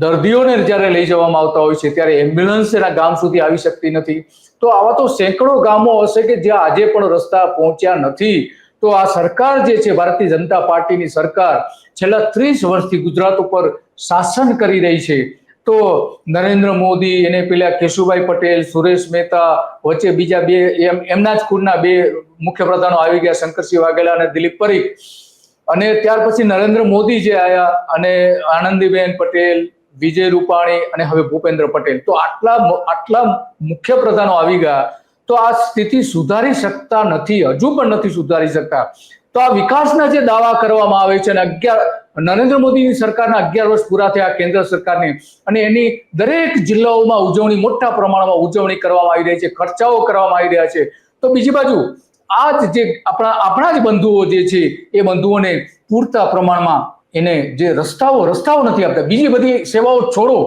દર્દીઓને જ્યારે લઈ જવામાં આવતા હોય છે ત્યારે એમ્બ્યુલન્સ એના ગામ સુધી આવી શકતી નથી. તો આવા તો સેંકડો ગામો હશે કે જ્યાં આજે પણ રસ્તા પહોંચ્યા નથી. તો આ સરકાર જે છે, ભારતીય જનતા પાર્ટીની સરકાર છેલ્લા 30 વર્ષથી ગુજરાત ઉપર શાસન કરી રહી છે. તો નરેન્દ્ર મોદી, એને પેલા કેશુભાઈ પટેલ, સુરેશ મહેતા, વચ્ચે બીજા બે એમના જ કુળના બે મુખ્ય પ્રધાનો આવી ગયા, શંકરસિંહ વાઘેલા અને દિલીપ પરીખ. અને ત્યાર પછી નરેન્દ્ર મોદી જે આવ્યા અને આનંદીબેન પટેલ, વિજય રૂપાણી અને હવે ભૂપેન્દ્ર પટેલ. તો આટલા મુખ્ય પ્રધાનો આવી ગયા. તો આ સ્થિતિ સુધારી શકતા નથી, હજુ પણ નથી સુધારી શકતા. તો આ વિકાસના જે દાવા કરવામાં આવે છે, અને નરેન્દ્ર મોદીની સરકારના 11 વર્ષ પૂરા થયા કેન્દ્ર સરકારની, અને એની દરેક જિલ્લાઓમાં ઉજવણી, મોટા પ્રમાણમાં ઉજવણી કરવામાં આવી રહી છે, ખર્ચાઓ કરવામાં આવી રહ્યા છે. તો બીજી બાજુ આ જે આપણા જ બંધુઓ જે છે, એ બંધુઓને પૂરતા પ્રમાણમાં એને જે રસ્તાઓ નથી આપતા. બીજી બધી સેવાઓ છોડો,